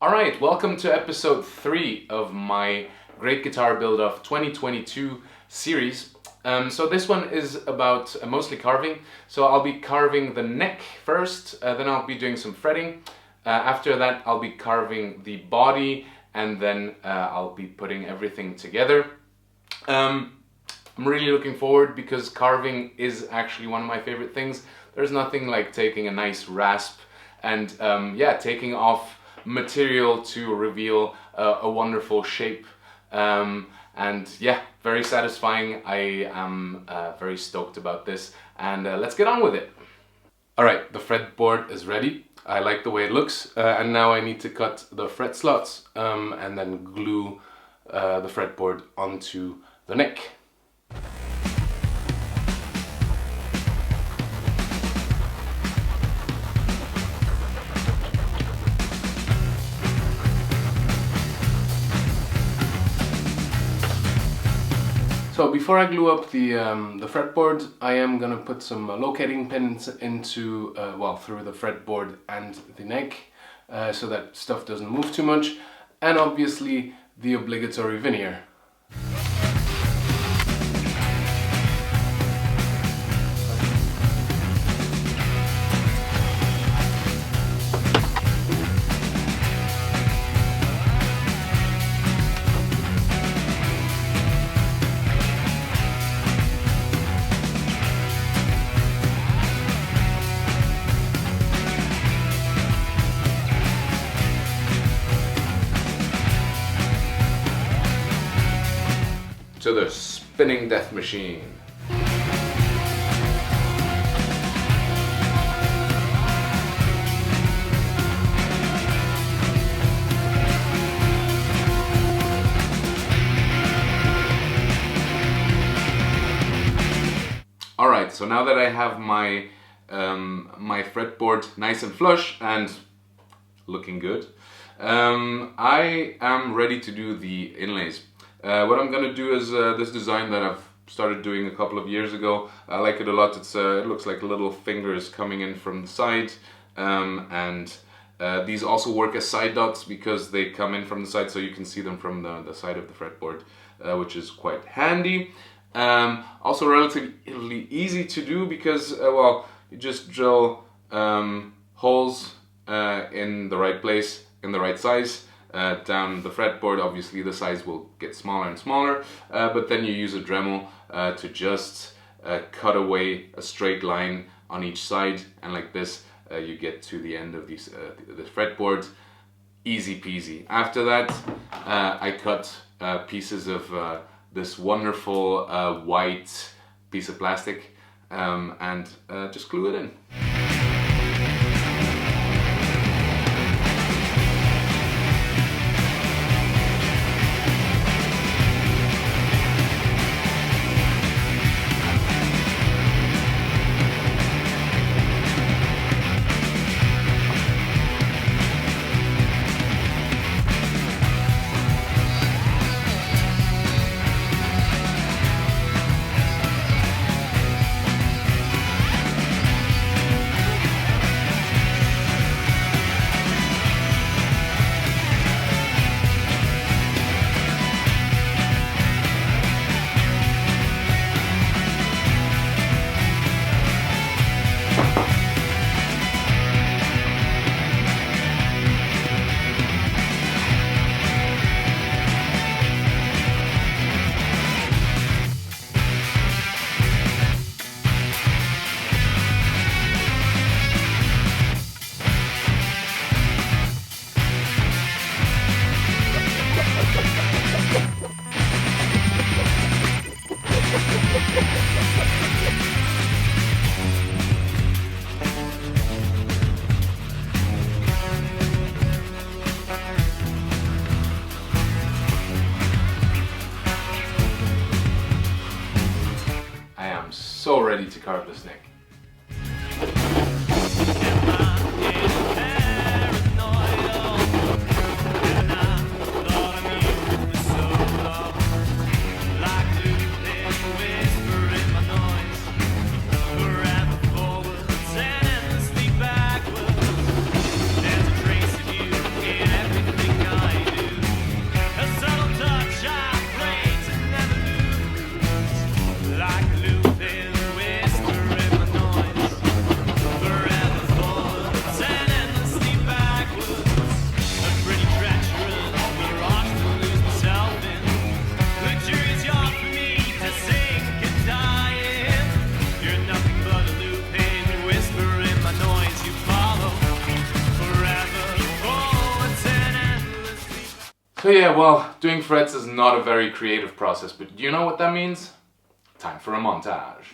Alright, welcome to episode 3 of my Great Guitar Build of 2022 series. So this one is about mostly carving. So I'll be carving the neck first, then I'll be doing some fretting. After that I'll be carving the body, and then I'll be putting everything together. I'm really looking forward because carving is actually one of my favorite things. There's nothing like taking a nice rasp and taking off material to reveal a wonderful shape, and yeah, very satisfying. I am very stoked about this, and let's get on with it. Alright, the fretboard is ready. I like the way it looks, and now I need to cut the fret slots and then glue the fretboard onto the neck. So before I glue up the fretboard, I am gonna put some locating pins into, through the fretboard and the neck, so that stuff doesn't move too much, and obviously the obligatory veneer. To the spinning death machine. Alright, so now that I have my my fretboard nice and flush and looking good, I am ready to do the inlays. What I'm gonna do is this design that I've started doing a couple of years ago. I like it a lot. It's it looks like little fingers coming in from the side, and these also work as side dots because they come in from the side, so you can see them from the side of the fretboard, which is quite handy. Also relatively easy to do because you just drill holes in the right place, in the right size. Down the fretboard. Obviously the size will get smaller and smaller, but then you use a Dremel to just cut away a straight line on each side, and like this you get to the end of these the fretboard. Easy peasy. After that I cut pieces of this wonderful white piece of plastic and just glue it in. So ready to carve this neck. So yeah, well, doing frets is not a very creative process, but do you know what that means? Time for a montage.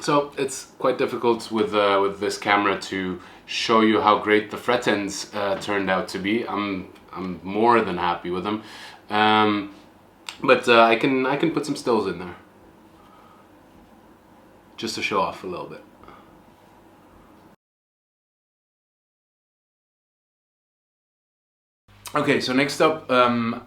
So it's quite difficult with this camera to show you how great the fret ends turned out to be. I'm more than happy with them, but I can put some stills in there just to show off a little bit. Okay, so next up,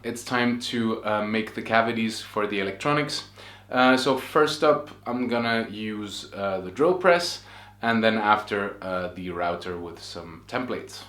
it's time to make the cavities for the electronics. So first up, I'm gonna use the drill press, and then after the router with some templates.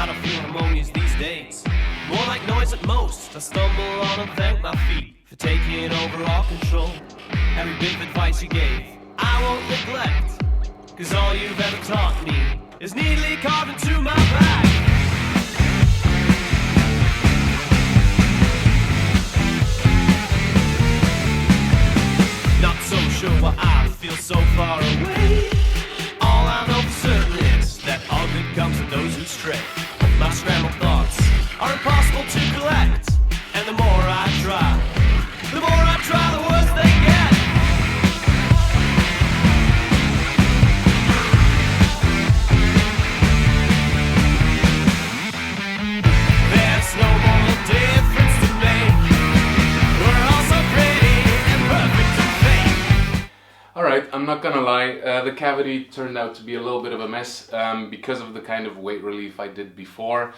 I don't feel harmonious these days, more like noise at most. I stumble on and thank my feet for taking over all control. Every bit of advice you gave, I won't neglect, cause all you've ever taught me is neatly carved into my back. Not so sure why I feel so far away. All I know for certain is that all good comes to those who stray. My scrambled thoughts are impossible to collect, and the more I try, the worse they get. There's no more difference to make. We're all so pretty and perfect to fake. Alright, I'm not gonna lie, the cavity turned out to be a little bit of a mess because of the kind of weight relief I did before.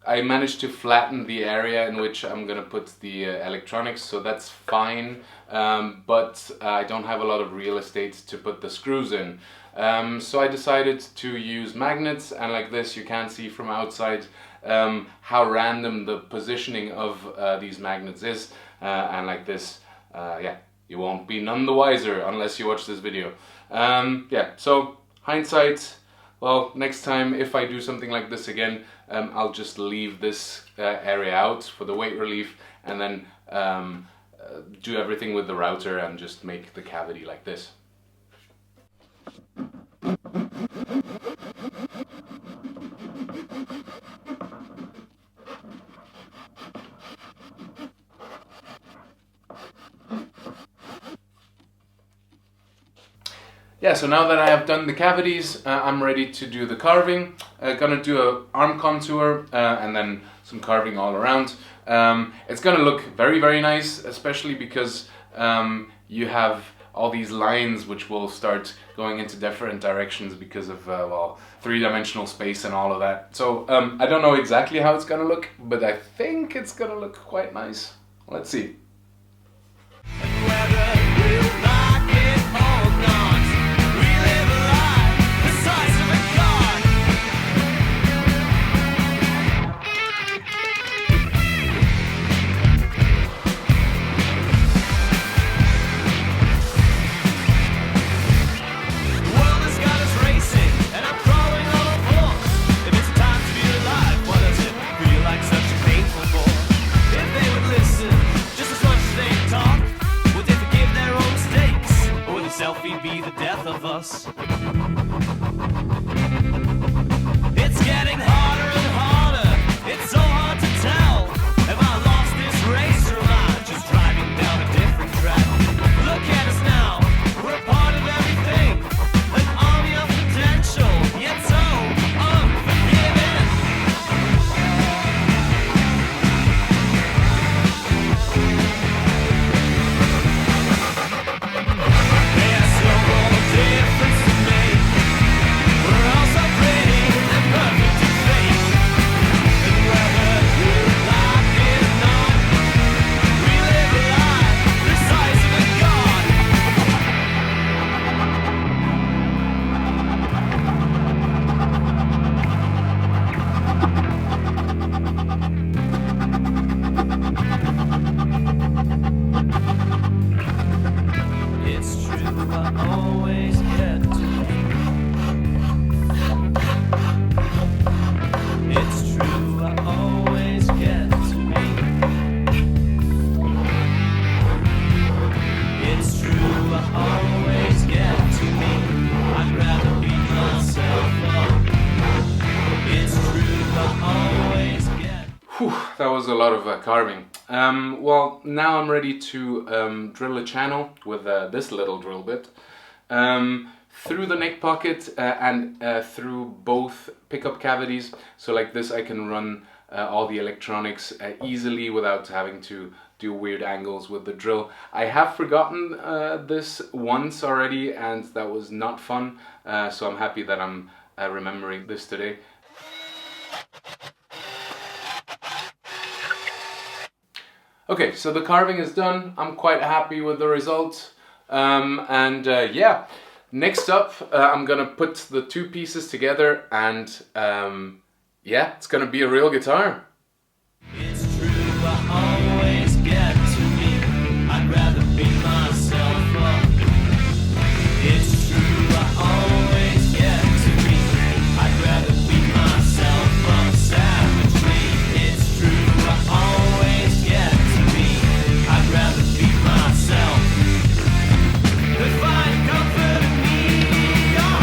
I managed to flatten the area in which I'm gonna put the electronics, so that's fine, but I don't have a lot of real estate to put the screws in. So I decided to use magnets, and like this you can see from outside how random the positioning of these magnets is, and like this, yeah. You won't be none the wiser unless you watch this video. Yeah, so hindsight, well, next time if I do something like this again, I'll just leave this area out for the weight relief, and then do everything with the router and just make the cavity like this. yeah, so now that I have done the cavities, I'm ready to do the carving. Gonna do a arm contour and then some carving all around. It's gonna look very, very nice, especially because you have all these lines which will start going into different directions because of, well, three-dimensional space and all of that. So I don't know exactly how it's gonna look, but I think it's gonna look quite nice. Let's see. Selfie be the death of us. It's getting harder and harder. It's so hard to tell. Have I lost this race or am I just driving down a different track? Look at us now. We're a part of everything. An army of potential, yet so unforgiving. That was a lot of carving. Well, now I'm ready to drill a channel with this little drill bit through the neck pocket and through both pickup cavities. So like this I can run all the electronics easily without having to do weird angles with the drill. I have forgotten this once already and that was not fun, so I'm happy that I'm remembering this today. Okay, so the carving is done. I'm quite happy with the result. Yeah, next up I'm gonna put the two pieces together and yeah, it's gonna be a real guitar. It's true, I always get to me. I'd rather be myself up. It's true, I always get to me. I'd rather be myself up savagely. It's true, I always get to me. I'd rather be myself. To find comfort in mediocrity.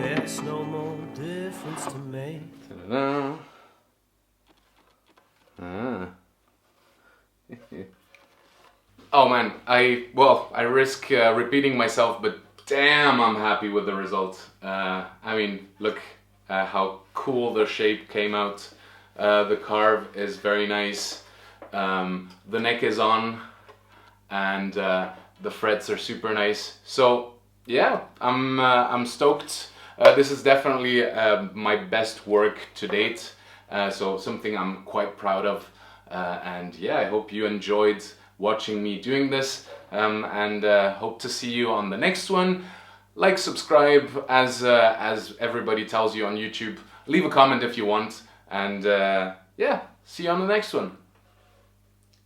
There's no more difference to make. Ta-da. Oh man, I risk repeating myself, but damn, I'm happy with the result. I mean, look how cool the shape came out. The carve is very nice. The neck is on, and the frets are super nice. So yeah, I'm stoked. This is definitely my best work to date. So something I'm quite proud of. And yeah, I hope you enjoyed watching me doing this, and hope to see you on the next one. Like, subscribe, as everybody tells you on YouTube. Leave a comment if you want, and yeah, see you on the next one.